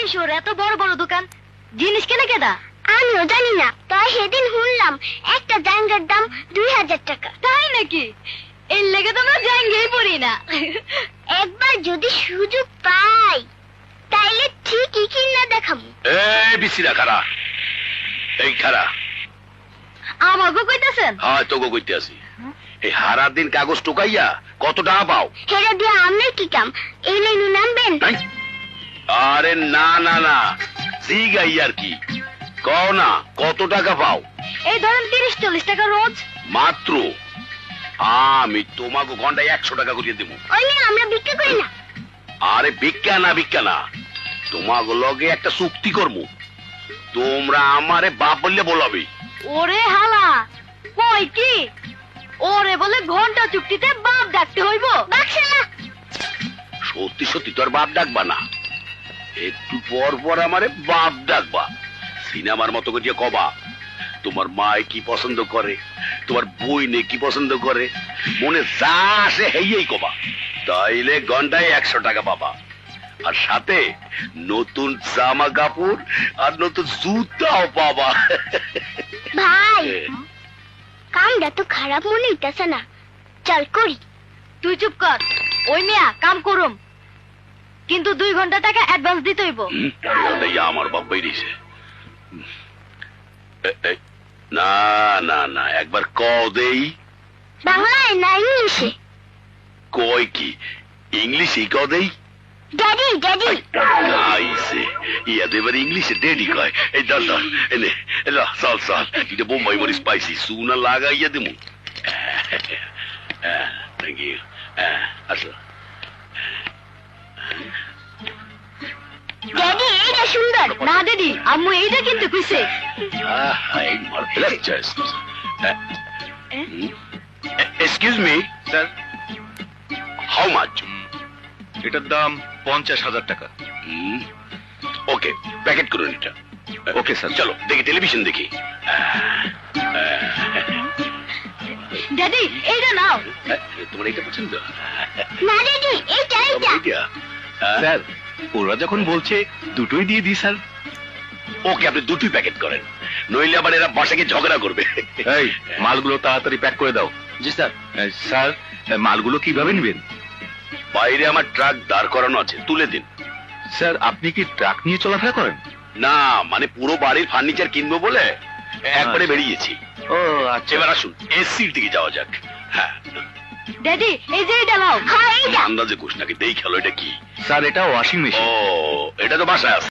কিশোর এত বড় বড় দোকান জিনিস কেনা কেদা? আমিও জানি না, তাই সেদিন শুনলাম একটা জাঙ্গার দাম 2000 টাকা। তাই নাকি? এর লেগে তো আমরা জাঙ্গিয়েই পড়ি না। একবার যদি সুযোগ পাই তাইলে ঠিকই কিনা দেখাবো। এই বিসিরা খারা, এই খারা। আমাকে কইতাছেন? হ্যাঁ তোকে কইতে আসি। এই হারা দিন কাগজ টোকাইয়া কত টাকা পাও? হেরা দিয়ে আমনের কি কাম? এই লাইনে নামবেন? নাই? আরে না না না, জিগাই আর কি। কও না কত টাকা পাও? এই ধরেন 30-40 টাকা রোজ। মাত্র? আমি তোমাকে ঘন্টায় 100 টাকা করিয়ে দেবো। ওই নিয়ে আমরা বিক্রি করি না। আরে ভিক্ষা না, তোমাকে লগে একটা চুক্তি করবো। তোমরা আমারে বাপ বললে বলাবে। ওরে হালা, কই কি? ওরে বলে ঘন্টা চুক্তিতে বাপ ডাকতে হইব? বাক্সালা সত্যি সত্যি তোর বাপ ডাকবা না, একটু পর পর আমারে বাপ ডাকবা। সিনেমার মতো করে কবা তোমার মায় কি পছন্দ করে, তোমার বই নে কি পছন্দ করে, মনে যা আসে হেই কবা। তাইলে ঘন্টায় 100 টাকা পাবা, আর সাথে নতুন জামা কাপড় আর নতুন জুতাও পাবা। ভাই, কামটা তো খারাপ মনে হইতাছে না, চল করি। তুই চুপ কর। ওই মিয়া কাম করুম, কিন্তু 2 ঘন্টা টাকা অ্যাডভান্স দিতে হইব। আমার বাপ বেরিয়েছে। না না না, একবার ক দেই। বাংলায় না ইংলিশে? কয় কি ইংলিশে ক দেই? Daddy daddy. আইসে ইয়া দেবার ইংলিশে ডেডি কয়। এই ধর ধর, এনে এলো, চল চল, এটা বোম্বাই মরি স্পাইসি সুনা লাগাইয়া দেবো। Thank you. আসো। ড্যাডি এইটা সুন্দর। না দিদি, আম্মু এইটা কিনতে কইছে। Excuse me sir, how much? এটার দাম 50,000 টাকা। ওকে, প্যাকেট করুন এটা। Okay sir. চলো দেখি, টেলিভিশন দেখি। ড্যাডি এইটা নাও। তোমার এটা পছন্দ? না ড্যাডি এইটা এইটা। এইটা? স্যার, ওরা যখন বলছে দুটোই দিয়ে দিই স্যার। ওকে, আপনি দুটোই প্যাকেট করেন, নইলে আবার এরা বাসাকে ঝগড়া করবে। এই মালগুলো তাড়াতাড়ি প্যাক করে দাও। জি স্যার। স্যার, মালগুলো কিভাবে নেবেন? বাইরে আমার ট্রাক দাঁড় করানো আছে, তুলে দিন। স্যার, আপনি কি ট্রাক নিয়ে চলাফেরা করেন? না, মানে পুরো বাড়ির ফার্নিচার কিনবো বলে একবারে বেরিয়েছি। ও আচ্ছা। এবার আসুন এসির দিকে যাওয়া যাক। হ্যাঁ, ড্যাডি এই যে এইটা নাও। হ্যাঁ এইটা। আন্দাজে কোষ নাকি, দেই খেলো এটা কি? স্যার, এটা ওয়াশিং মেশিন। ও, এটা তো বাসায় আছে।